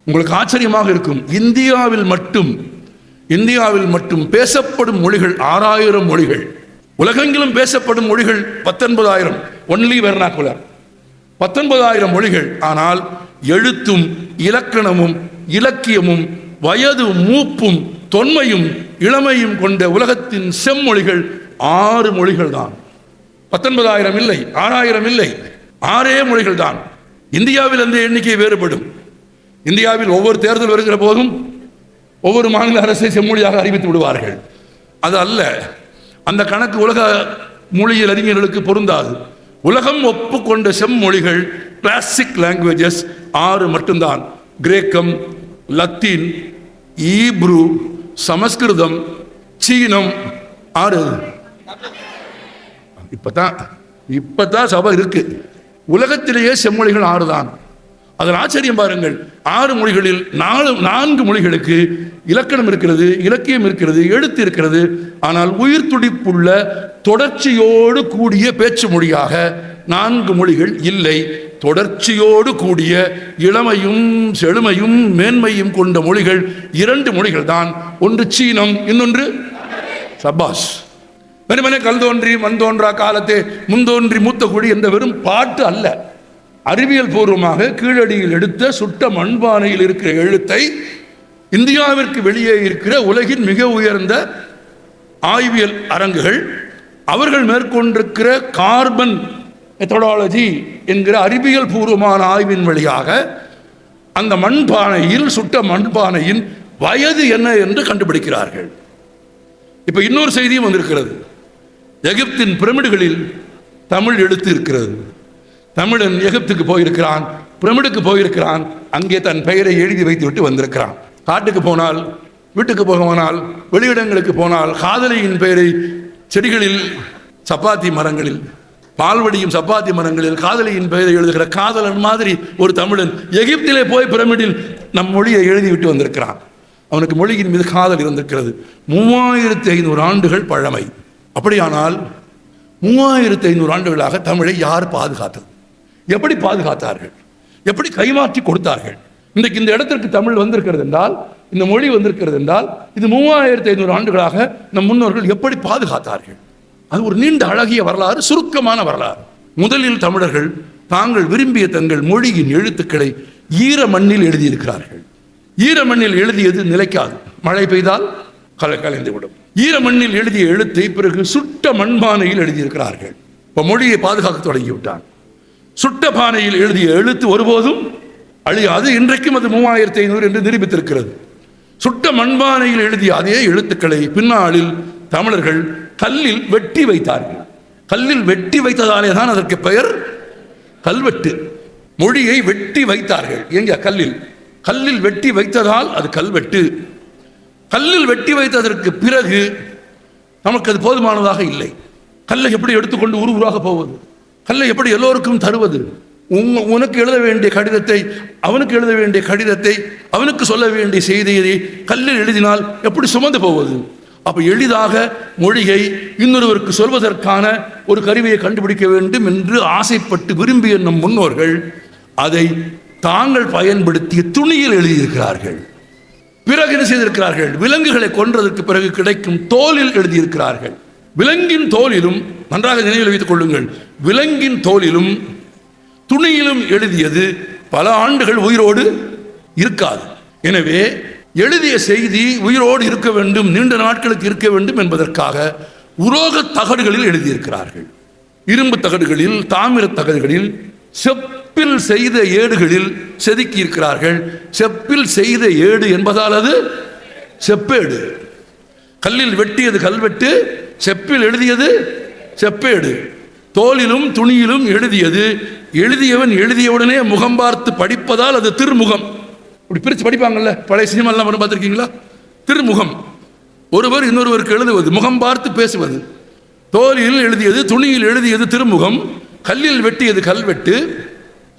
உங்களுக்கு ஆச்சரியமாக இருக்கும், இந்தியாவில் மட்டும் பேசப்படும் மொழிகள் 6000 மொழிகள். உலகெங்கிலும் பேசப்படும் மொழிகள் 19,000. ஒன்லி வெர்னாக்குலர் 19,000 மொழிகள். ஆனால் எழுத்தும் இலக்கணமும் இலக்கியமும் வயது மூப்பும் தொன்மையும் இளமையும் கொண்ட உலகத்தின் செம்மொழிகள் 6 மொழிகள் தான். 19,000 இல்லை, 6,000 இல்லை, 6 மொழிகள் தான். இந்தியாவில் அந்த எண்ணிக்கை வேறுபடும். இந்தியாவில் ஒவ்வொரு தேர்தல் வருகிற போதும் ஒவ்வொரு மாநில அரசை செம்மொழியாக அறிவித்து விடுவார்கள். அது அல்ல, அந்த கணக்கு உலக மொழியியல் அறிஞர்களுக்கு பொருந்தாது. உலகம் ஒப்புக்கொண்ட செம்மொழிகள் கிளாசிக் லாங்குவேஜஸ் 6 மட்டும்தான். கிரேக்கம், லத்தீன், ஈப்ரு, சமஸ்கிருதம், சீனம் 6. இப்பதான் சபை இருக்கு. உலகத்திலேயே செம்மொழிகள் 6 தான். அதில் ஆச்சரியம் பாருங்கள், 6 மொழிகளில் 4 மொழிகளுக்கு இலக்கணம் இருக்கிறது, இலக்கியம் இருக்கிறது, எழுத்து இருக்கிறது. ஆனால் உயிர் துடிப்புள்ள தொடர்ச்சியோடு கூடிய பேச்சு மொழியாக 4 மொழிகள் இல்லை. தொடர்ச்சியோடு கூடிய இளமையும் செழுமையும் மேன்மையும் கொண்ட மொழிகள் 2 மொழிகள் தான். ஒன்று சீனம், இன்னொன்று சபாஷ். வெறுமனே கல் தோன்றி மண் தோன்றா காலத்தே முந்தோன்றி மூத்த குடி என்ற வெறும் பாட்டு அல்ல. அறிவியல் பூர்வமாக கீழடியில் எடுத்த சுட்ட மண்பானையில் இருக்கிற எழுத்தை இந்தியாவிற்கு வெளியே இருக்கிற உலகின் மிக உயர்ந்த ஆய்வியல் அரங்குகள் அவர்கள் மேற்கொண்டிருக்கிற கார்பன் மெத்தடாலஜி என்கிற அறிவியல் பூர்வமான ஆய்வின் வழியாக அந்த மண்பானையில் சுட்ட மண்பானையின் வயது என்ன என்று கண்டுபிடிக்கிறார்கள். இப்ப இன்னொரு செய்தியும் வந்திருக்கிறது. எகிப்தின் பிரமிடுகளில் தமிழ் எழுத்து இருக்கிறது. தமிழன் எகிப்துக்கு போயிருக்கிறான், பிரமிடுக்கு போயிருக்கிறான், அங்கே தன் பெயரை எழுதி வைத்து விட்டு வந்திருக்கிறான். காட்டுக்கு போனால், வீட்டுக்கு போனால், வெளியிடங்களுக்கு போனால் காதலியின் பெயரை செடிகளில், சப்பாத்தி மரங்களில், பால்வடியும் சப்பாத்தி மரங்களில் காதலியின் பெயரை எழுதுகிற காதலன் மாதிரி ஒரு தமிழன் எகிப்திலே போய் பிரமிடில் நம் மொழியை எழுதிவிட்டு வந்திருக்கிறான். அவனுக்கு மொழியின் மீது காதல் இருந்திருக்கிறது. 3500 ஆண்டுகள் பழமை. அப்படியானால் 3500 ஆண்டுகளாக தமிழை யார் பாதுகாத்தது? எப்படி பாதுகாத்தார்கள்? எப்படி கைமாற்றி கொடுத்தார்கள்? இன்றைக்கு இந்த இடத்திற்கு தமிழ் வந்திருக்கிறது என்றால், இந்த மொழி வந்திருக்கிறது என்றால், இது 3500 ஆண்டுகளாக நம் முன்னோர்கள் எப்படி பாதுகாத்தார்கள்? அது ஒரு நீண்ட அழகிய வரலாறு, சுருக்கமான வரலாறு. முதலில் தமிழர்கள் தாங்கள் விரும்பிய தங்கள் மொழியின் எழுத்துக்களை ஈர மண்ணில் எழுதியிருக்கிறார்கள். ஈர மண்ணில் எழுதியது நிலைக்காது, மழை பெய்தால் கலைந்துவிடும். ஈர மண்ணில் எழுதிய எழுத்தை பிறகு சுட்ட மண்பானையில் எழுதியிருக்கிறார்கள். இப்ப மொழியை பாதுகாக்க தொடங்கிவிட்டான். சுட்ட பானையில் எழுதிய எழுத்து ஒருபோதும் அழியாது. இன்றைக்கும் அது 3500 என்று நிரூபித்திருக்கிறது. சுட்ட மண்பானையில் எழுதிய அதே எழுத்துக்களை பின்னாளில் தமிழர்கள் கல்லில் வெட்டி வைத்தார்கள். கல்லில் வெட்டி வைத்ததாலே தான் அதற்கு பெயர் கல்வெட்டு. மொழியை வெட்டி வைத்தார்கள். எங்க? கல்லில் வெட்டி வைத்ததால் அது கல்வெட்டு. கல்லில் வெட்டி வைத்ததற்கு பிறகு நமக்கு அது போதுமானதாக இல்லை. கல்லை எப்படி எடுத்துக்கொண்டு ஊராக போவது? கல்லை எப்படி எல்லோருக்கும் தருவது? உனக்கு எழுத வேண்டிய கடிதத்தை அவனுக்கு எழுத வேண்டிய கடிதத்தை அவனுக்கு சொல்ல வேண்டிய செய்தியை கல்லில் எழுதினால் எப்படி சுமந்து போவது? அப்ப எளிதாக மொழியை இன்னொருவருக்கு சொல்வதற்கான ஒரு கருவியை கண்டுபிடிக்க வேண்டும் என்று ஆசைப்பட்டு விரும்பிய நம் முன்னோர்கள் அதை தாங்கள் பயன்படுத்திய துணியில் எழுதியிருக்கிறார்கள். பிறகு என்ன செய்திருக்கிறார்கள்? விலங்குகளை கொன்றதற்கு பிறகு கிடைக்கும் தோலில் எழுதியிருக்கிறார்கள். விலங்கின் தோலிலும், நன்றாக நினைவில் வைத்துக் கொள்ளுங்கள், விலங்கின் தோலிலும் துணியிலும் எழுதியது பல ஆண்டுகள் உயிரோடு இருக்காது. எனவே எழுதிய செய்தி உயிரோடு இருக்க வேண்டும், நீண்ட நாட்களுக்கு இருக்க வேண்டும் என்பதற்காக உலோக தகடுகளில் எழுதியிருக்கிறார்கள். இரும்பு தகடுகளில், தாமிர தகடுகளில், செப்பில் செய்த ஏடுகளில் செதுக்கி இருக்கிறார்கள். செப்பில் செய்த ஏடு என்பதால் அது செப்பேடு. கல்லில் வெட்டியது கல்வெட்டு, செப்பில் எழுதியது செப்பேடு. தோலிலும் துணியிலும் எழுதியது. எழுதியவன் எழுதியவுடனே முகம் பார்த்து படிப்பதால் அது திருமுகம். இப்படி பிரித்து படிப்பாங்கல்ல, பழைய சினிமாலாம் வரும், பார்த்துருக்கீங்களா? திருமுகம். ஒருவர் இன்னொருவருக்கு எழுதுவது, முகம் பார்த்து பேசுவது. தோலில் எழுதியது, துணியில் எழுதியது திருமுகம், கல்லில் வெட்டியது கல்வெட்டு,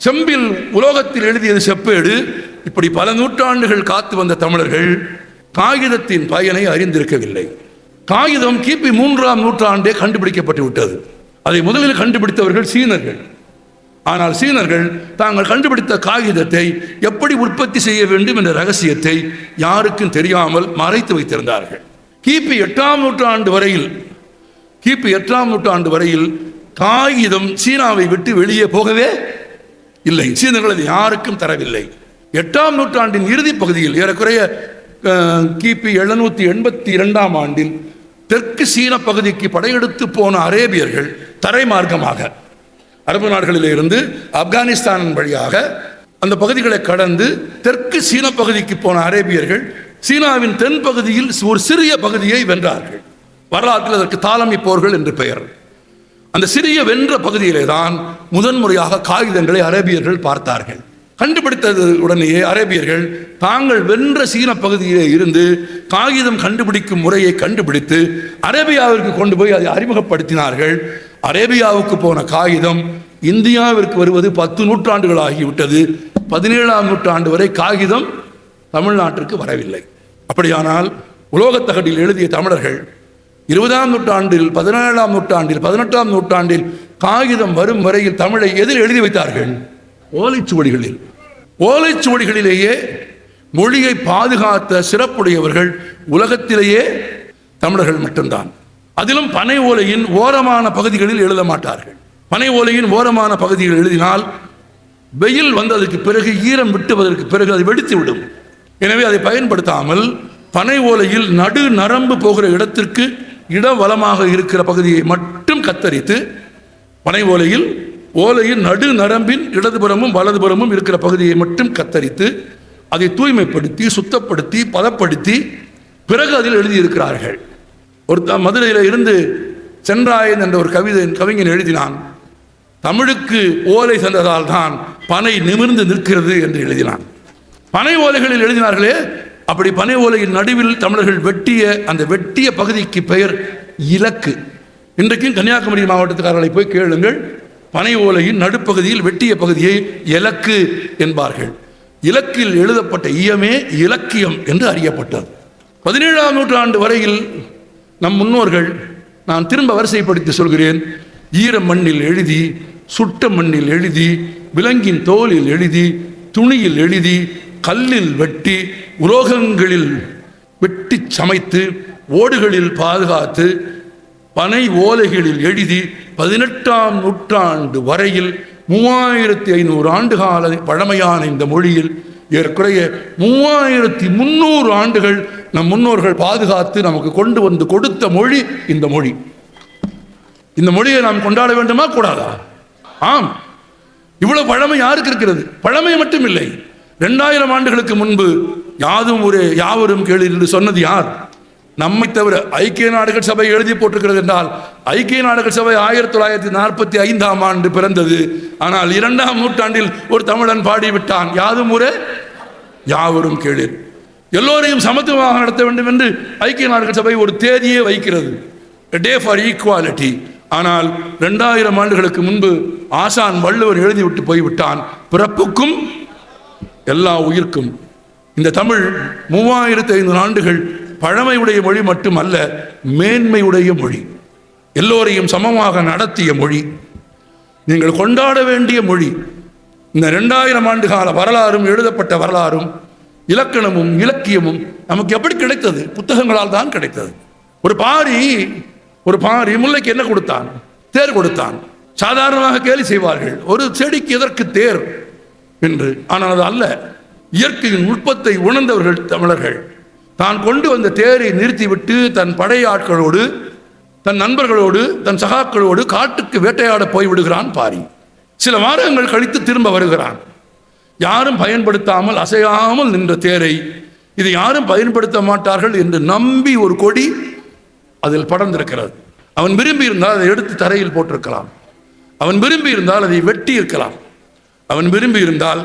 செம்பில் உலோகத்தில் எழுதியது செப்பேடு. இப்படி பல நூற்றாண்டுகள் காத்து வந்த தமிழர்கள் காகிதத்தின் பயனை அறிந்திருக்கவில்லை. காகிதம் கிபி 3ஆம் நூற்றாண்டே கண்டுபிடிக்கப்பட்டு விட்டது. அதை முதலில் கண்டுபிடித்தவர்கள் சீனர்கள். ஆனால் சீனர்கள் தாங்கள் கண்டுபிடித்த காகிதத்தை எப்படி உற்பத்தி செய்ய வேண்டும் என்ற ரகசியத்தை யாருக்கும் தெரியாமல் மறைத்து வைத்திருந்தார்கள். கிபி 8ஆம் நூற்றாண்டு வரையில் காகிதம் சீனாவை விட்டு வெளியே போகவே இல்லை. சீனர்கள் அதை யாருக்கும் தரவில்லை. 8ஆம் நூற்றாண்டின் இறுதி பகுதியில் ஏறக்குறைய கிபி 782ஆம் ஆண்டில் தெற்கு சீன பகுதிக்கு படையெடுத்து போன அரேபியர்கள் தரைமார்க்கமாக அரபு நாடுகளில் இருந்து ஆப்கானிஸ்தான் வழியாக அந்த பகுதிகளை கடந்து தெற்கு சீன பகுதிக்கு போன அரேபியர்கள் சீனாவின் தென் பகுதியில் ஒரு சிறிய பகுதியை வென்றார்கள். வரலாற்றில் அதற்கு தாலமி போர்கள் என்று பெயர். அந்த சிறிய வென்ற பகுதியிலே தான் முதன்முறையாக காகிதங்களை அரேபியர்கள் பார்த்தார்கள். கண்டுபிடித்தது உடனேயே அரேபியர்கள் தாங்கள் வென்ற சீன பகுதியிலே இருந்து காகிதம் கண்டுபிடிக்கும் முறையை கண்டுபிடித்து அரேபியாவிற்கு கொண்டு போய் அதை அறிமுகப்படுத்தினார்கள். அரேபியாவுக்கு போன காகிதம் இந்தியாவிற்கு வருவது 10 நூற்றாண்டுகள் ஆகிவிட்டது. 17ஆம் நூற்றாண்டு வரை காகிதம் தமிழ்நாட்டிற்கு வரவில்லை. அப்படியானால் உலோகத்தகடில் எழுதிய தமிழர்கள் 20ஆம் நூற்றாண்டில் 17ஆம் நூற்றாண்டில் 18ஆம் நூற்றாண்டில் காகிதம் வரும் வரையில் தமிழை எதில் எழுதி வைத்தார்கள்? ஓலைச்சுவடிகளிலேயே மொழியை பாதுகாத்த சிறப்புடையவர்கள் உலகத்திலேயே தமிழர்கள் மட்டும்தான். அதிலும் பனை ஓலையின் ஓரமான பகுதிகளில் எழுத மாட்டார்கள். பனை ஓலையின் ஓரமான பகுதியில் எழுதினால் வெயில் வந்ததற்கு பிறகு ஈரம் விட்டுவதற்கு பிறகு அது வெடித்து விடும். எனவே அதை பயன்படுத்தாமல் பனை ஓலையில் நடு நரம்பு போகிற இடத்திற்கு இடவலமாக இருக்கிற பகுதியை மட்டும் கத்தரித்து பனை ஓலையின் நடு நரம்பின் இடதுபுறமும் வலதுபுறமும் இருக்கிற பகுதியை மட்டும் கத்தரித்து அதை தூய்மைப்படுத்தி சுத்தப்படுத்தி பதப்படுத்தி பிறகு அதில் எழுதியிருக்கிறார்கள். ஒரு மதுரையில் இருந்து சென்றாயன் என்ற ஒரு கவிஞன் எழுதினான், தமிழுக்கு ஓலை சென்றதால் தான் பனை நிமிர்ந்து நிற்கிறது என்று எழுதினான். பனை ஓலைகளில் எழுதினார்களே, அப்படி பனை ஓலையின் நடுவில் தமிழர்கள் வெட்டிய பகுதிக்கு பெயர் இலக்கு. இன்றைக்கும் கன்னியாகுமரி மாவட்டத்துக்காரர்களை போய் கேளுங்கள், பனை ஓலையின் நடுப்பகுதியில் வெட்டிய பகுதியை இலக்கு என்பார்கள். இலக்கில் எழுதப்பட்ட ஈயமே இலக்கியம் என்று அறியப்பட்டது. 17ஆம் நூற்றாண்டு வரையில் நம் முன்னோர்கள், நான் திரும்ப வரிசைப்படுத்தி சொல்கிறேன், ஈர மண்ணில் எழுதி, சுட்ட மண்ணில் எழுதி, விலங்கின் தோலில் எழுதி, துணியில் எழுதி, கல்லில் வெட்டி, உலோகங்களில் வெட்டி சமைத்து, ஓடுகளில் பாதுகாத்து, பனை ஓலைகளில் எழுதி 18ஆம் நூற்றாண்டு வரையில் 3500 ஆண்டு கால பழமையான இந்த மொழியில் ஏற்குறைய 3300 ஆண்டுகள் நம் முன்னோர்கள் பாதுகாத்து நமக்கு கொண்டு வந்து கொடுத்த மொழி இந்த மொழி. இந்த மொழியை நாம் கொண்டாட வேண்டுமா கூடாதா? ஆம். இவ்வளவு பழமை யாருக்கு இருக்கிறது? பழமை மட்டும் இல்லை, 2000 ஆண்டுகளுக்கு முன்பு யாதும் ஊரே யாவரும் கேளீர் என்று சொன்னது யார்? நம்மை தவிர. ஐக்கிய நாடுகள் சபை எழுதி போட்டிருக்கிறது என்றால் ஐக்கிய நாடுகள் சபை 1945ஆம் ஆண்டு பிறந்தது. ஆனால் 2ஆம் நூற்றாண்டில் ஒரு தமிழன் பாடிவிட்டான், யாதும் ஊரே யாவரும் கேளீர். எல்லோரையும் சமத்துவமாக நடத்த வேண்டும் என்று ஐக்கிய நாடுகள் சபை ஒரு தேதியே வைக்கிறது, டே ஃபார் ஈக்குவாலிட்டி. ஆனால் 2000 ஆண்டுகளுக்கு முன்பு ஆசான் வள்ளுவர் எழுதிவிட்டு போய்விட்டான், பிறப்புக்கும் எல்லா உயிர்க்கும். இந்த தமிழ் 3500 ஆண்டுகள் பழமையுடைய மொழி மட்டுமல்ல, மேன்மையுடைய மொழி, எல்லோரையும் சமமாக நடத்திய மொழி, நீங்கள் கொண்டாட வேண்டிய மொழி. இந்த 2000 ஆண்டு கால வரலாறும் எழுதப்பட்ட வரலாறும் இலக்கணமும் இலக்கியமும் நமக்கு எப்படி கிடைத்தது? புத்தகங்களால் தான் கிடைத்தது. ஒரு பாரி முல்லைக்கு என்ன கொடுத்தான்? தேர் கொடுத்தான். சாதாரணமாக கேலி செய்வார்கள், ஒரு செடிக்கு எதற்கு தேர் என்று. ஆனால் அது அல்ல, இயற்கையின் நுட்பத்தை உணர்ந்தவர்கள் தமிழர்கள். தான் கொண்டு வந்த தேரை நிறுத்திவிட்டு தன் படையாட்களோடு, தன் நண்பர்களோடு, தன் சகாக்களோடு காட்டுக்கு வேட்டையாட போய்விடுகிறான் பாரி. சில வாரங்கள் கழித்து திரும்ப வருகிறான். யாரும் பயன்படுத்தாமல் அசையாமல் நின்ற தேரை இதை யாரும் பயன்படுத்த மாட்டார்கள் என்று நம்பி ஒரு கொடி அதில் படர்ந்திருக்கிறது. அவன் விரும்பி இருந்தால் அதை எடுத்து தரையில் போட்டிருக்கலாம், அவன் விரும்பி இருந்தால் அதை வெட்டி இருக்கலாம், அவன் விரும்பி இருந்தால்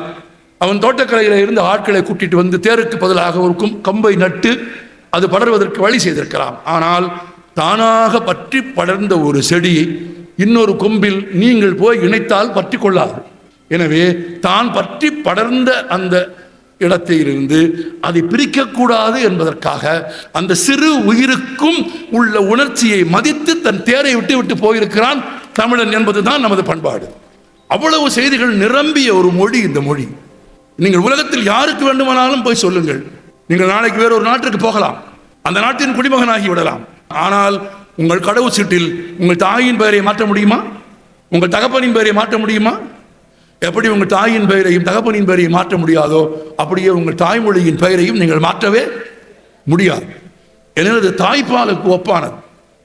அவன் தோட்டக்கலையில் இருந்து ஆட்களை கூட்டிட்டு வந்து தேருக்கு பதிலாக ஒரு கம்பை நட்டு அது படர்வதற்கு வழி செய்திருக்கலாம். ஆனால் தானாக பற்றி படர்ந்த ஒரு செடியை இன்னொரு கொம்பில் நீங்கள் போய் இணைத்தால் பற்றி கொள்ளாது. எனவே தான் பற்றி படர்ந்த அந்த இடத்திலிருந்து அதை பிரிக்கக்கூடாது என்பதற்காக அந்த சிறு உயிருக்கும் உள்ள உணர்ச்சியை மதித்து தன் தேரை விட்டு போயிருக்கிறான் தமிழன் என்பதுதான் நமது பண்பாடு. அவ்வளவு செய்திகள் நிரம்பிய ஒரு மொழி இந்த மொழி. நீங்கள் உலகத்தில் யாருக்கு வேண்டுமானாலும் போய் சொல்லுங்கள். நீங்கள் நாளைக்கு வேற ஒரு நாட்டிற்கு போகலாம், அந்த நாட்டின் குடிமகனாகி விடலாம். ஆனால் உங்கள் கடவுள் சீட்டில் உங்கள் தாயின் பெயரை மாற்ற முடியுமா? உங்கள் தகப்பனின் பெயரை மாற்ற முடியுமா? எப்படி உங்கள் தாயின் பெயரையும் தகப்பனின் பெயரையும் மாற்ற முடியாதோ அப்படியே உங்கள் தாய்மொழியின் பெயரையும் நீங்கள் மாற்றவே முடியாது. எனது தாய்ப்பாலுக்கு ஒப்பானது.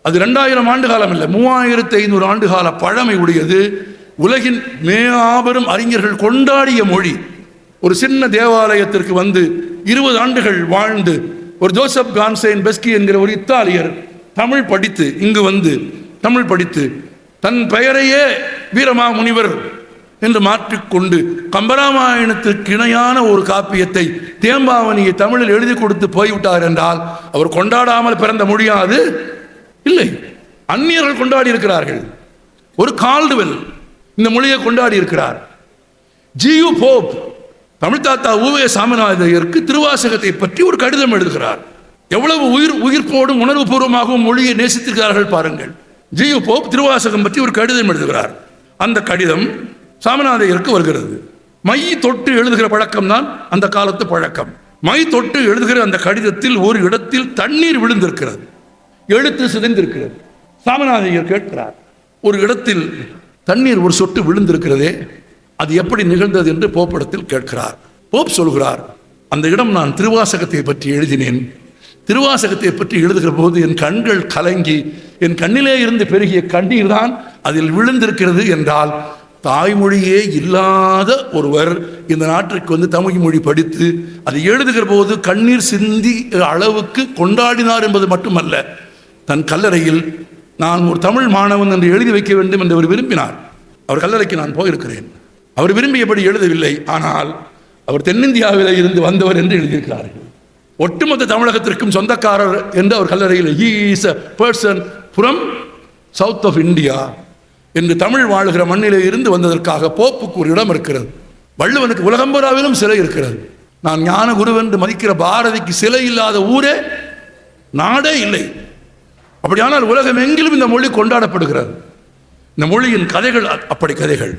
அது 2000 ஆண்டு காலம் இல்லை, 3500 ஆண்டு கால பழமை உடையது. உலகின் மாபெரும் அறிஞர்கள் கொண்டாடிய மொழி. ஒரு சின்ன தேவாலயத்திற்கு வந்து 20 ஆண்டுகள் வாழ்ந்து ஒரு ஜோசப் கான்சைன் பெஸ்கி என்கிற ஒரு இத்தாலியர் தமிழ் படித்து இங்கு வந்து தமிழ் படித்து தன் பெயரையே வீரமா முனிவர் என்று மாற்றிக்கொண்டு கம்பராமாயணத்துக்கு இணையான ஒரு காப்பியத்தை தேம்பாவணியை தமிழில் எழுதி கொடுத்து போய்விட்டார் என்றால் அவர் கொண்டாடாமல் பிறந்த மொழியாது இல்லை. அந்நியர்கள் கொண்டாடி இருக்கிறார்கள். ஒரு கால்டுவெல் இந்த மொழியை கொண்டாடி இருக்கிறார். ஜியு போப் தமிழ் தாத்தா ஊவே சாமிநாதையருக்கு திருவாசகத்தை பற்றி ஒரு கடிதம் எழுதுகிறார். எவ்வளவு உயிர்ப்போடும் உணர்வு பூர்வமாகவும் மொழியை நேசித்திருக்கிறார்கள் பாருங்கள். ஜியு போப் திருவாசகம் பற்றி ஒரு கடிதம் எழுதுகிறார். அந்த கடிதம் சாமிநாதையருக்கு வருகிறது. மை தொட்டு எழுதுகிற பழக்கம் தான் அந்த காலத்து பழக்கம். மை தொட்டு எழுதுகிற அந்த கடிதத்தில் ஒரு இடத்தில் தண்ணீர் விழுந்திருக்கிறது, எழுத்து சிதைந்திருக்கிறது. சாமிநாதையர் கேட்கிறார், ஒரு இடத்தில் தண்ணீர் ஒரு சொட்டு விழுந்திருக்கிறதே, அது எப்படி நிகழ்ந்தது என்று போப்பிடத்தில் கேட்கிறார். போப் சொல்கிறார், அந்த இடம் நான் திருவாசகத்தை பற்றி எழுதினேன். திருவாசகத்தை பற்றி எழுதுகிற போது என் கண்கள் கலங்கி என் கண்ணிலே இருந்து பெருகிய கண்ணீர் தான் அதில் விழுந்திருக்கிறது என்றால், தாய்மொழியே இல்லாத ஒருவர் இந்த நாட்டிற்கு வந்து தமிழ் மொழி படித்து அதை எழுதுகிற போது கண்ணீர் சிந்தி அளவுக்கு கொண்டாடினார் என்பது மட்டுமல்ல, தன் கல்லறையில் நான் ஒரு தமிழ் மாணவன் என்று எழுதி வைக்க வேண்டும் என்று அவர் விரும்பினார். அவர் கல்லறைக்கு நான் போயிருக்கிறேன். அவர் விரும்பியபடி எழுதவில்லை, ஆனால் அவர் தென்னிந்தியாவில் இருந்து வந்தவர் என்று எழுதியிருக்கிறார்கள். ஒட்டுமொத்த தமிழகத்திற்கும் சொந்தக்காரர் என்று அவர் கல்லறையில் he is a person from south of India என்று தமிழ் வாழுகிற மண்ணிலே இருந்து வந்ததற்காக போப்புக்கு ஒரு இடம் இருக்கிறது. வள்ளுவனுக்கு உலகம்பராவிலும் சிலை இருக்கிறது. நான் ஞான குருவென்று மதிக்கிற பாரதிக்கு சிலை இல்லாத ஊரே நாடே இல்லை. அப்படியானால் உலகம் எங்கிலும் இந்த மொழி கொண்டாடப்படுகிறது. இந்த மொழியின் கதைகள் அப்படி கதைகள்,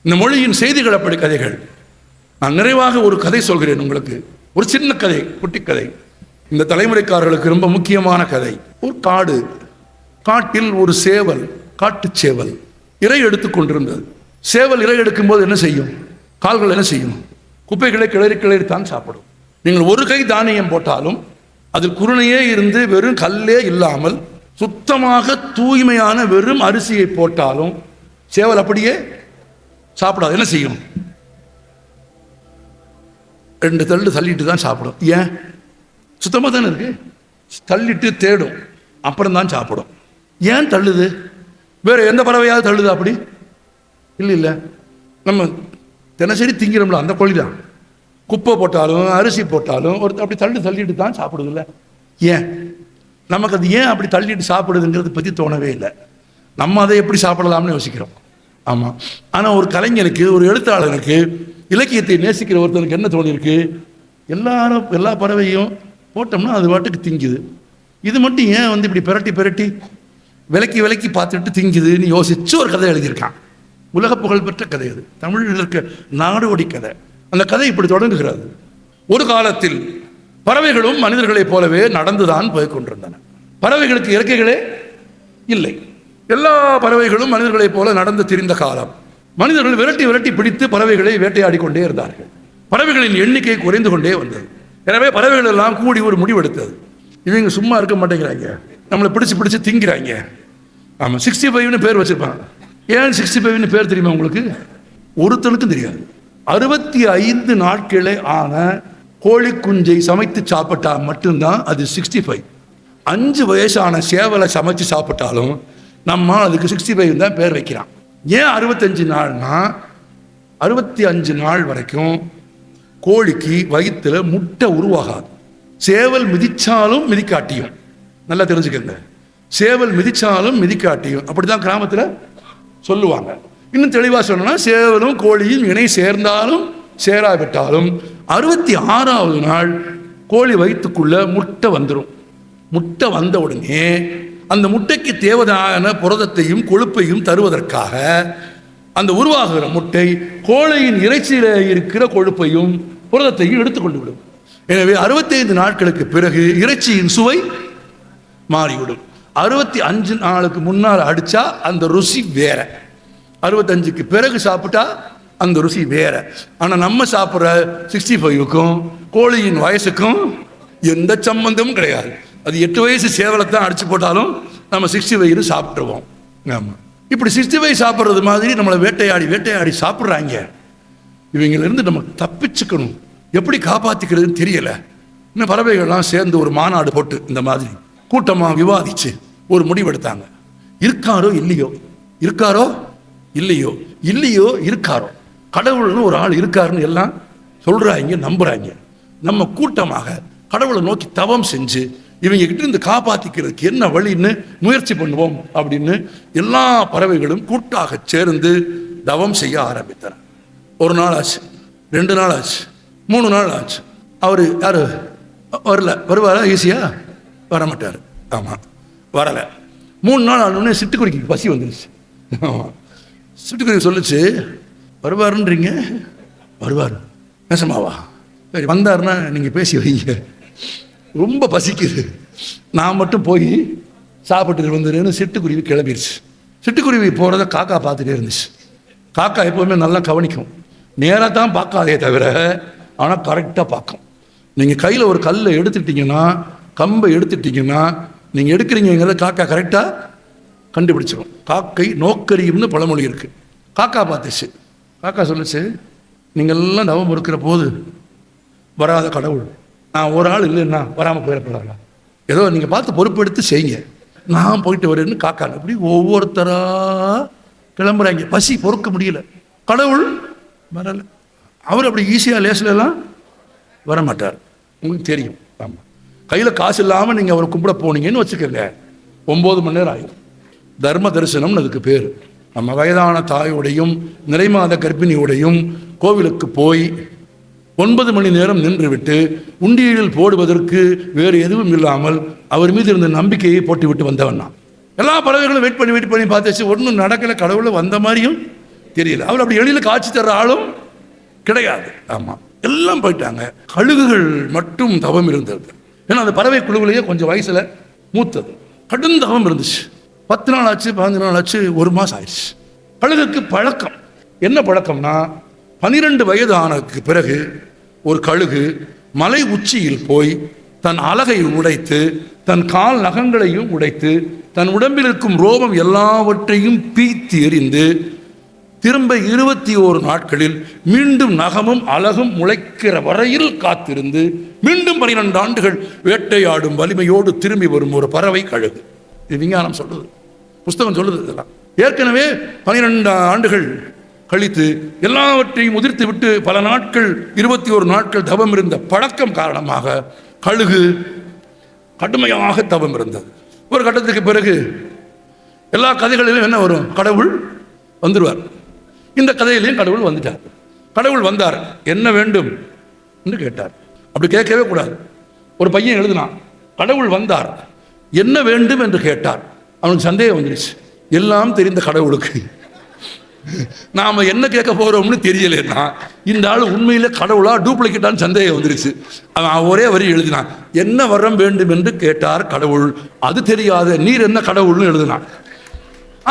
இந்த மொழியின் செய்திகள் அப்படி கதைகள். நான் நிறைவாக ஒரு கதை சொல்கிறேன் உங்களுக்கு. ஒரு சின்ன கதை, குட்டி கதை, இந்த தலைமுறைக்காரர்களுக்கு ரொம்ப முக்கியமான கதை. ஒரு காட்டில் ஒரு சேவல், காட்டு சேவல் இறை எடுத்து கொண்டிருந்தது. சேவல் இறை எடுக்கும் போது என்ன செய்யும்? கால்கள் என்ன செய்யும்? குப்பைகளை கிளறி கிளறி தான் சாப்பிடும். நீங்கள் ஒரு கை தானியம் போட்டாலும் அதில் குருணையே இருந்து வெறும் கல்லே இல்லாமல் சுத்தமாக தூய்மையான வெறும் அரிசியை போட்டாலும் சேவல் அப்படியே சாப்பிடாது. என்ன செய்யும்? 2 தள்ளு தள்ளிட்டு தான் சாப்பிடும். ஏன்? சுத்தமாக தானே இருக்கு. தள்ளிட்டு தேடும், அப்புறம் தான் சாப்பிடும். ஏன் தள்ளுது? வேற எந்த பறவையாவது தள்ளுது அப்படி? இல்லை. நம்ம தினசரி திங்கிறோம்ல அந்த கோழி தான். குப்பை போட்டாலும் அரிசி போட்டாலும் ஒரு அப்படி தள்ளிட்டு தான் சாப்பிடுது இல்லை? ஏன்? நமக்கு அது ஏன் அப்படி தள்ளிட்டு சாப்பிடுதுங்கிறது பற்றி தோணவே இல்லை. நம்ம அதை எப்படி சாப்பிடலாம்னு யோசிக்கிறோம். ஆமாம். ஆனால் ஒரு கலைஞனுக்கு, ஒரு எழுத்தாளனுக்கு, இலக்கியத்தை நேசிக்கிற ஒருத்தனுக்கு என்ன தோணிருக்கு? எல்லா பறவையும் போட்டோம்னா அது பாட்டுக்கு திங்குது, இது மட்டும் ஏன் வந்து இப்படி பிரட்டி விலக்கி பார்த்துட்டு திங்குதுன்னு யோசிச்சு ஒரு கதை எழுதியிருக்கான். உலக புகழ்பெற்ற கதை அது. தமிழில் இருக்க நாடோடி கதை. அந்த கதை இப்படி தொடங்குகிறது. ஒரு காலத்தில் பறவைகளும் மனிதர்களைப் போலவே நடந்துதான் போய் கொண்டிருந்தன. பறவைகளுக்கு இறக்கைகளே இல்லை. எல்லா பறவைகளும் மனிதர்களைப் போல நடந்து திரிந்த காலம். மனிதர்கள் விரட்டி பிடித்து பறவைகளை வேட்டையாடி கொண்டே இருந்தார்கள். பறவைகளின் எண்ணிக்கை குறைந்து கொண்டே வந்தது. எனவே பறவைகள் எல்லாம் கூடி ஒரு முடிவெடுத்தது, இவங்க சும்மா இருக்க மாட்டேங்கிறாங்க, நம்மளை பிடிச்சு திங்கிறாங்க. ஆமாம், 65ன்னு பேர் வச்சிருப்பாங்க. ஏன் 65ன்னு பேர் தெரியுமா உங்களுக்கு? ஒருத்தனுக்கும் தெரியாது. 65 நாட்களே ஆன கோழி குஞ்சை சமைத்து சாப்பிட்டா மட்டும்தான் அது 65. 5 வயசான சேவலை சமைச்சு சாப்பிட்டாலும் நம்ம அதுக்கு 65 தான் பேர் வைக்கிறான். ஏன் 65 நாள்னா 65 நாள் வரைக்கும் கோழிக்கு வயிற்றுல முட்டை உருவாகாது. சேவல் மிதிச்சாலும் மிதிக்காட்டியும், நல்லா தெரிஞ்சுக்கங்க, சேவல் மிதிச்சாலும் மிதிக்காட்டியும், அப்படிதான் கிராமத்தில் சொல்லுவாங்க. இன்னும் தெளிவாக சொல்லணும்னா சேவலும் கோழியும் இணை சேர்ந்தாலும் சேராவிட்டாலும் 66வது நாள் கோழி வயிற்றுக்குள்ள முட்டை வந்துடும். முட்டை வந்த உடனே அந்த முட்டைக்கு தேவையான புரதத்தையும் கொழுப்பையும் தருவதற்காக அந்த உருவாகிற முட்டை கோழையின் இறைச்சியில இருக்கிற கொழுப்பையும் புரதத்தையும் எடுத்துக்கொண்டு விடும். எனவே 65 நாட்களுக்கு பிறகு இறைச்சியின் சுவை மாறிவிடும். 65 நாளுக்கு முன்னால் அடிச்சா அந்த ருசி வேற, 65க்கு பிறகு சாப்பிட்டா அந்த ருசி வேற. ஆனா நம்ம சாப்பிட்ற 65க்கும் கோழியின் வயசுக்கும் எந்த சம்பந்தமும் கிடையாது. அது 8 வயசு சேவலைத்தான் அடிச்சு போட்டாலும் நம்ம 65 சாப்பிட்டுருவோம். ஆமா, இப்படி 65 சாப்பிட்றது மாதிரி நம்மளை வேட்டையாடி சாப்பிட்றாங்க. இவங்களிருந்து நம்ம தப்பிச்சுக்கணும். எப்படி காப்பாத்திக்கிறதுன்னு தெரியல. இன்னும் பறவைகள்லாம் சேர்ந்து ஒரு மாநாடு போட்டு இந்த மாதிரி கூட்டமா விவாதிச்சு ஒரு முடிவெடுத்தாங்க. இருக்காரோ இல்லையோ இருக்காரோ கடவுள்னு ஒரு ஆள் இருக்காருன்னு எல்லாம் சொல்றாங்க, நம்புறாங்க. நம்ம கூட்டமாக கடவுளை நோக்கி தவம் செஞ்சு இவங்க கிட்ட இருந்து காப்பாத்திக்கிறதுக்கு என்ன வழின்னு முயற்சி பண்ணுவோம் அப்படின்னு எல்லா பறவைகளும் கூட்டாக சேர்ந்து தவம் செய்ய ஆரம்பித்தார். 1 நாள் ஆச்சு, 2 நாள் ஆச்சு, 3 நாள் ஆச்சு. அவரு யாரு வருவாரா? ஈஸியா வரமாட்டாரு. ஆமா, வரல. 3 நாள் ஆனோடனே சிட்டுக்குருவிக்கு பசி வந்துருச்சு. சிட்டுக்குருவி சொல்லுச்சு, வருவாருன்றீங்க? வருவார், நேசமாவா? சரி, வந்தாருன்னா நீங்க பேசி வைங்க, ரொம்ப பசிக்குது, நான் மட்டும் போய் சாப்பிட்டு வந்துடுன்னு சிட்டுக்குருவி கிளம்பிடுச்சு. சிட்டுக்குருவி போகிறத காக்கா பார்த்துட்டே இருந்துச்சு. காக்கா எப்போவுமே நல்லா கவனிக்கும், நேராக தான் பார்க்காதே தவிர ஆனால் கரெக்டாக பார்க்கும். நீங்கள் கையில் ஒரு கல்லை எடுத்துட்டீங்கன்னா, கம்பை எடுத்துட்டீங்கன்னா, நீங்கள் எடுக்கிறீங்கிறத காக்கா கரெக்டாக கண்டுபிடிச்சிடும். காக்கை நோக்கரியும்னு பழமொழி இருக்குது. காக்கா பார்த்துச்சு. காக்கா சொல்லுச்சு, நீங்கள்லாம் நவம் இருக்கிற போது வராத கடவுள் நான் ஒரு ஆள் இல்லைன்னா வராமல் போயிடக்கூடாதா? ஏதோ நீங்கள் பார்த்து பொறுப்பெடுத்து செய்யுங்க, நான் போயிட்டு வரேன்னு காக்கா அப்படி ஒவ்வொருத்தராக கிளம்புறாங்க. பசி பொறுக்க முடியல, கடவுள் வரலை. அவர் அப்படி ஈஸியாக லேஸ்லாம் வரமாட்டார், உங்களுக்கு தெரியும். ஆமாம், கையில் காசு இல்லாமல் நீங்கள் அவரை கும்பிட போனீங்கன்னு வச்சுக்கோங்க, 9 மணி நேரம் ஆகும். தர்ம தரிசனம்னு அதுக்கு பேர். நம்ம வயதான தாயோடையும் நிறைமாத கர்ப்பிணியோடையும் கோவிலுக்கு போய் 9 மணி நேரம் நின்று விட்டு உண்டியலில் போடுவதற்கு வேறு எதுவும் இல்லாமல் அவர் மீது இருந்த நம்பிக்கையை போட்டு விட்டு வந்தவன் நான். எல்லா பறவைகளும் வெயிட் பண்ணி பார்த்தாச்சு, ஒன்றும் நடக்கலை, கடவுளை வந்த மாதிரியும் தெரியல. அவர் அப்படி எளியில் காட்சி தர்ற ஆளும் கிடையாது. ஆமாம், எல்லாம் போயிட்டாங்க. கழுகுகள் மட்டும் தவம் இருந்தது. ஏன்னா அந்த பறவை குழுவிலேயே கொஞ்சம் வயசுல மூத்தது. கடும் தவம் இருந்துச்சு. 10 நாள் ஆச்சு, 15 நாள் ஆச்சு, 1 மாதம் ஆயிடுச்சு. கழுகுக்கு பழக்கம் என்ன பழக்கம்னா, 12 வயது ஆனதுக்கு பிறகு ஒரு கழுகு மலை உச்சியில் போய் தன் அலகை உடைத்து, தன் கால் நகங்களையும் உடைத்து, தன் உடம்பில் இருக்கும் ரோமம் எல்லாவற்றையும் பீத்தி எறிந்து திரும்ப 21 நாட்களில் மீண்டும் நகமும் அலகும் முளைக்கிற வரையில் காத்திருந்து மீண்டும் 12 ஆண்டுகள் வேட்டையாடும் வலிமையோடு திரும்பி வரும் ஒரு பறவை கழுகு. இது விஞ்ஞானம் சொல்லுது, புஸ்தகம் சொல்லுது. இதெல்லாம் ஏற்கனவே 12 ஆண்டுகள் கழித்து எல்லாவற்றையும் உதிர்த்து விட்டு பல நாட்கள் 21 நாட்கள் தவம் இருந்த பழக்கம் காரணமாக கழுகு கடுமையாக தவம் இருந்தது. ஒரு கட்டத்துக்கு பிறகு எல்லா கதைகளிலும் என்ன வரும்? கடவுள் வந்துடுவார். இந்த கதையிலையும் கடவுள் வந்துட்டார். கடவுள் வந்தார், என்ன வேண்டும் என்று கேட்டார். அப்படி கேட்கவே கூடாது. ஒரு பையன் எழுதினான், கடவுள் வந்தார், என்ன வேண்டும் என்று கேட்டார். அவனுக்கு சந்தேகம் வந்துடுச்சு. எல்லாம் தெரிந்த கடவுளுக்கு நாம என்ன கேட்க போறோம்னு தெரியலன்னா இந்த ஆள் உண்மையில கடவுளா டூப்ளிகேட்டான்னு சந்தேகம் வந்துருச்சு. அவன் ஒரே வரி எழுதினான், என்ன வரம் வேண்டும் என்று கேட்டார் கடவுள், அது தெரியாத நீர் என்ன கடவுள்னு எழுதினான்.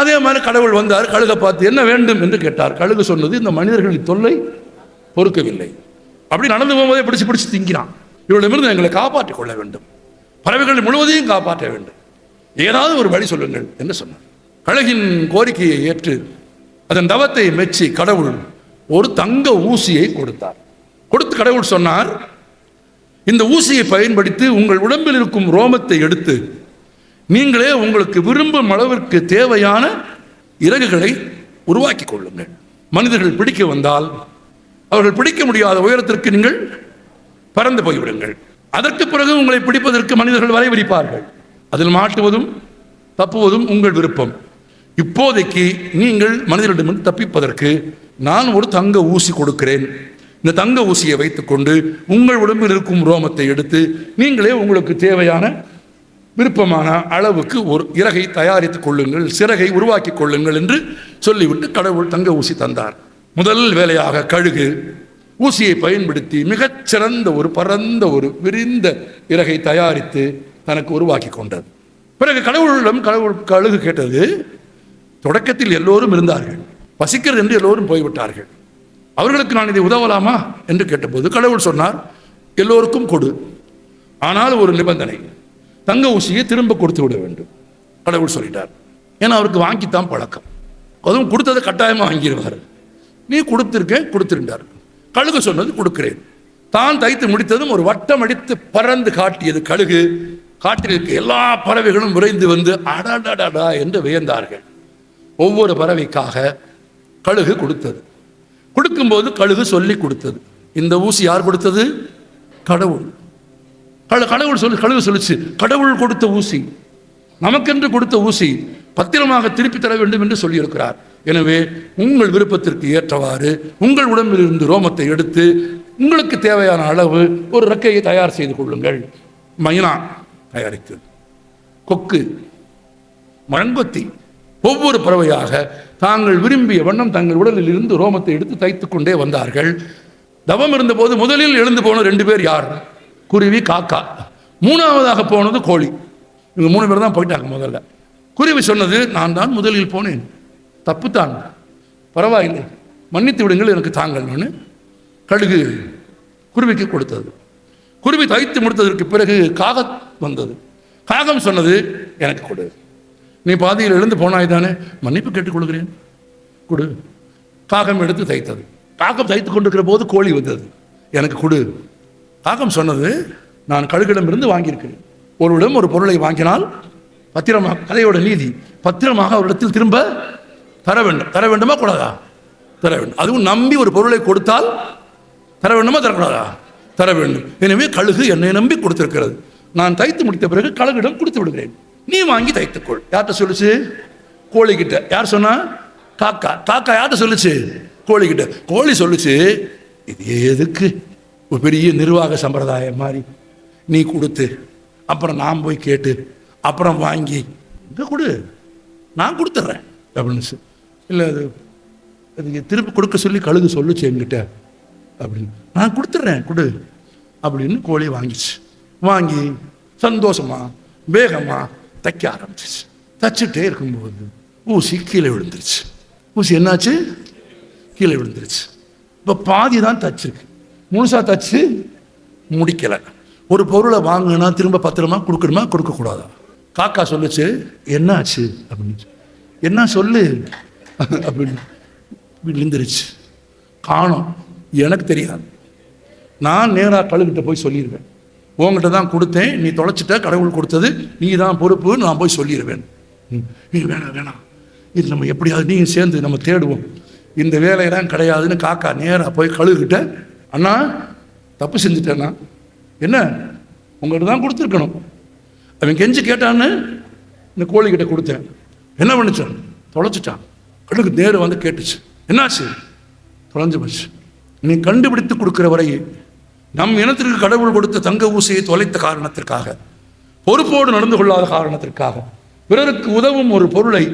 அதே மாதிரி கடவுள் வந்தார், கழுகை பார்த்து என்ன வேண்டும் என்று கேட்டார். கழுகு சொன்னது, இந்த மனிதர்களின் தொல்லை பொறுக்கவில்லை. அப்படி நடந்து போகும்போதே பிடிச்சு திங்கிறான். இவரிடமிருந்து எங்களை காப்பாற்றிக் கொள்ள வேண்டும், பறவைகள் முழுவதையும் காப்பாற்ற வேண்டும், ஏதாவது ஒரு வழி சொல்லுங்கள் என்று சொன்னார். கழுகின் கோரிக்கையை ஏற்று அதன் தவத்தை மெச்சி கடவுள் ஒரு தங்க ஊசியை கொடுத்தார். கொடுத்து கடவுள் சொன்னார், இந்த ஊசியை பயன்படுத்தி உங்கள் உடம்பில் இருக்கும் ரோமத்தை எடுத்து நீங்களே உங்களுக்கு விரும்பும் அளவிற்கு தேவையான இறகுகளை உருவாக்கி கொள்ளுங்கள். மனிதர்கள் பிடிக்க வந்தால் அவர்கள் பிடிக்க முடியாத உயரத்திற்கு நீங்கள் பறந்து போய்விடுங்கள். அதற்கு பிறகு உங்களை பிடிப்பதற்கு மனிதர்கள் வலை விரிப்பார்கள். அதில் மாட்டுவதும் தப்புவதும் உங்கள் விருப்பம். இப்போதைக்கு நீங்கள் மனிதர்களிடமிருந்து தப்பிப்பதற்கு நான் ஒரு தங்க ஊசி கொடுக்கிறேன். இந்த தங்க ஊசியை வைத்துக்கொண்டு உங்கள் உடம்பில் இருக்கும் ரோமத்தை எடுத்து நீங்களே உங்களுக்கு தேவையான விருப்பமான அளவுக்கு ஒரு இறகை தயாரித்துக் கொள்ளுங்கள், சிறகை உருவாக்கி கொள்ளுங்கள் என்று சொல்லிவிட்டு கடவுள் தங்க ஊசி தந்தார். முதல் வேலையாக கழுகு ஊசியை பயன்படுத்தி மிகச்சிறந்த ஒரு பரந்த ஒரு விரிந்த இறகை தயாரித்து தனக்கு உருவாக்கி கொண்டது. பிறகு கடவுளிடம் கழுகு கேட்டது, தொடக்கத்தில் எல்லோரும் இருந்தார்கள், பசிக்கிறது என்று எல்லோரும் போய்விட்டார்கள், அவர்களுக்கு நான் இதை உதவலாமா என்று கேட்டபோது கடவுள் சொன்னார், எல்லோருக்கும் கொடு, ஆனால் ஒரு நிபந்தனை, தங்க ஊசியை திரும்ப கொடுத்து விட வேண்டும். கடவுள் சொல்லிட்டார். ஏன்னா அவருக்கு வாங்கித்தான் பழக்கம், அதுவும் கொடுத்ததை கட்டாயமாக வாங்கிடுவார். நீ கொடுத்திருந்தார். கழுகு சொன்னது கொடுக்கிறேன். தான் தைத்து முடித்ததும் ஒரு வட்டம் அடித்து பறந்து காட்டியது கழுகு. காட்டில் இருக்க எல்லா பறவைகளும் விரைந்து வந்து அடாடாடா என்று வியந்தார்கள். ஒவ்வொரு பறவைக்காக கழுகு கொடுத்தது. கொடுக்கும்போது கழுகு சொல்லி கொடுத்தது. இந்த ஊசி யார் கொடுத்தது? கடவுள். கழுகு சொல்லிச்சு, கடவுள் கொடுத்த ஊசி, நமக்கென்று கொடுத்த ஊசி, பத்திரமாக திருப்பி தர வேண்டும் என்று சொல்லியிருக்கிறார். எனவே உங்கள் விருப்பத்திற்கு ஏற்றவாறு உங்கள் உடம்பில் இருந்து ரோமத்தை எடுத்து உங்களுக்கு தேவையான அளவு ஒரு ரெக்கையை தயார் செய்து கொள்ளுங்கள். மைனா தயாரித்தது, கொக்கு, மரங்கொத்தி, ஒவ்வொரு பறவையாக தாங்கள் விரும்பிய வண்ணம் தங்கள் உடலில் இருந்து ரோமத்தை எடுத்து தைத்துக் கொண்டே வந்தார்கள். தவம் இருந்தபோது முதலில் எழுந்து போன 2 பேர் யார்? குருவி, காக்கா. மூணாவதாக போனது கோழி. இவங்க 3 பேர் தான் போயிட்டாங்க. முதல்ல குருவி சொன்னது, நான் தான் முதலில் போனேன், தப்புத்தான், பரவாயில்லை, மன்னித்து விடுங்கள், எனக்கு தாங்கள்னு கழுகு குருவிக்கு கொடுத்தது. குருவி தைத்து முடித்ததற்கு பிறகு காகம் வந்தது. காகம் சொன்னது, எனக்கு கொடு, நீ பாதியில் எழுந்து போனாய் தானே, மன்னிப்பு கேட்டுக் கொள்கிறேன், கொடு. காகம் எடுத்து தைத்தது. காகம் தைத்து கொண்டிருக்கிற போது கோழி வந்தது, எனக்கு கொடு. காகம் சொன்னது, நான் கழுகிடமிருந்து வாங்கியிருக்கிறேன், ஒருவிடம் ஒரு பொருளை வாங்கினால் பத்திரமாக, கதையோட நீதி, பத்திரமாக அவரிடத்தில் திரும்ப தர வேண்டும். தர வேண்டுமா கூடாதா? தர வேண்டும். அதுவும் நம்பி ஒரு பொருளை கொடுத்தால் தர வேண்டுமா தரக்கூடாதா? தர வேண்டும். எனவே கழுகு என்னை நம்பி கொடுத்திருக்கிறது, நான் தைத்து முடித்த பிறகு கழுகிடம் கொடுத்து விடுகிறேன், நீ வாங்கி தைத்துக்கொள். யார்கிட்ட சொல்லுச்சு? கோழிக்கிட்ட. யார் சொன்னா? காக்கா. காக்கா யார்கிட்ட சொல்லுச்சு? கோழிக்கிட்ட. கோழி சொல்லுச்சு, இது எதுக்கு ஒரு பெரிய நிர்வாக சம்பிரதாயம் மாதிரி, நீ கொடுத்து அப்புறம் நான் போய் கேட்டு அப்புறம் வாங்கி இங்கே கொடு, நான் கொடுத்துட்றேன் அப்படின்னு. இல்லை, அது திருப்பி கொடுக்க சொல்லி கழுகு சொல்லுச்சு என்கிட்ட அப்படின்னு. நான் கொடுத்துட்றேன், கொடு அப்படின்னு கோழி வாங்கிச்சு. வாங்கி சந்தோஷமா வேகமா தைக்க ஆரம்பிச்சிச்சு. தைச்சிட்டே இருக்கும்போது ஊசி கீழே விழுந்துருச்சு. ஊசி என்னாச்சு? கீழே விழுந்துருச்சு. இப்போ பாதி தான் தச்சிருக்கு, முழுசா தச்சு முடிக்கலை. ஒரு பொருளை வாங்கினா திரும்ப பத்திரமா கொடுக்கணுமா கொடுக்கக்கூடாதா? காக்கா சொல்லுச்சு, என்ன ஆச்சு அப்படின்னு. என்ன சொல்லு அப்படின்னு. விழுந்துருச்சு, காணோம், எனக்கு தெரியாது, நான் நேராக கழுகிட்ட போய் சொல்லிடுவேன், உங்ககிட்ட தான் கொடுத்தேன், நீ தொலைச்சிட்ட, கடவுள் கொடுத்தது, நீ தான் பொறுப்பு, நான் போய் சொல்லிடுவேன். நீ வேணாம், இது நம்ம எப்படியாவது நீங்கள் சேர்ந்து நம்ம தேடுவோம், இந்த வேலையெல்லாம் கிடையாதுன்னு காக்கா நேராக போய் கழுகிட்ட, அண்ணா தப்பு செஞ்சுட்டேண்ணா, என்ன உங்கள்கிட்ட தான் கொடுத்துருக்கணும், அவன் கெஞ்சி கேட்டான்னு இந்த கோழிக்கிட்ட கொடுத்தேன், என்ன பண்ணிச்சான்? தொலைச்சிட்டான். கழுகு நேரு வந்து கேட்டுச்சு, என்னாச்சு? தொலைஞ்சு போச்சு. நீ கண்டுபிடித்து கொடுக்கிற வரை நம் இனத்திற்கு கடவுள் கொடுத்த தங்க ஊசியை தொலைத்த காரணத்திற்காக, பொறுப்போடு நடந்து கொள்ளாத காரணத்திற்காக, பிறருக்கு உதவும் ஒரு பொருளை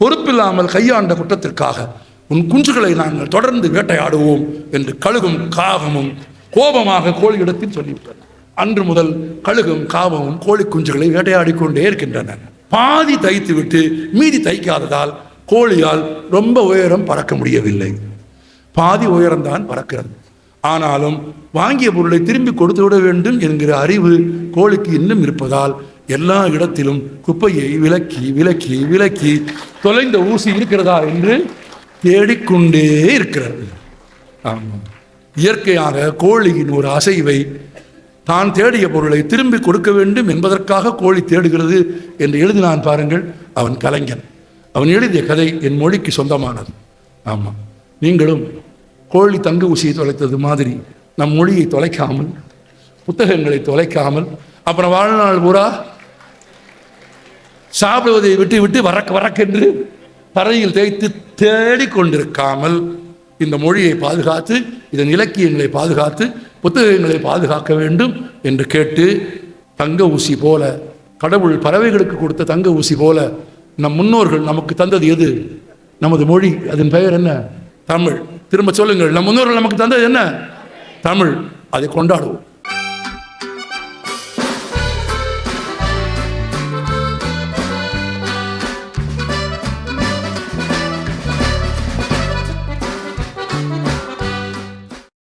பொறுப்பில்லாமல் கையாண்ட குற்றத்திற்காக உன் குஞ்சுகளை நாங்கள் தொடர்ந்து வேட்டையாடுவோம் என்று கழுகும் காகமும் கோபமாக கோழியிடத்தில் சொல்லிவிட்டன. அன்று முதல் கழுகும் காகமும் கோழி குஞ்சுகளை வேட்டையாடிக்கொண்டே இருக்கின்றன. பாதி தைத்து விட்டு மீதி தைக்காததால் கோழியால் ரொம்ப உயரம் பறக்க முடியவில்லை. பாதி உயரம்தான் பறக்கிறது. ஆனாலும் வாங்கிய பொருளை திரும்பி கொடுத்து விட வேண்டும் என்கிற அறிவு கோழிக்கு இன்னும் இருப்பதால் எல்லா இடத்திலும் குப்பையை விலக்கி விலக்கி விலக்கி தொலைந்த ஊசி இருக்கிறதா என்று தேடிக்கொண்டே இருக்கிறது. ஆமாம், இயற்கையாக கோழியின் ஒரு அசைவை தான் தேடிய பொருளை திரும்பி கொடுக்க வேண்டும் என்பதற்காக கோழி தேடுகிறது என்று எழுதினான் பாருங்கள். அவன் கலைஞன். அவன் எழுதிய கதை என் மொழிக்கு சொந்தமானது. ஆமாம், நீங்களும் கோழி தங்க ஊசியை தொலைத்தது மாதிரி நம் மொழியை தொலைக்காமல், புத்தகங்களை தொலைக்காமல், அப்புறம் வாழ்நாள் பூரா சாப்பிடுவதை விட்டு விட்டு வரக்கென்று தரையில் தேய்த்து தேடிக்கொண்டிருக்காமல் இந்த மொழியை பாதுகாத்து, இதன் இலக்கியங்களை பாதுகாத்து, புத்தகங்களை பாதுகாக்க வேண்டும் என்று கேட்டு, தங்க ஊசி போல கடவுள் பறவைகளுக்கு கொடுத்த தங்க ஊசி போல நம் முன்னோர்கள் நமக்கு தந்தது எது? நமது மொழி. அதன் பெயர் என்ன? தமிழ். திரும்ப சொல்லுங்கள், நம் முன்னோர்கள் நமக்கு தந்தது என்ன? தமிழ். அதை கொண்டாடுவோம்.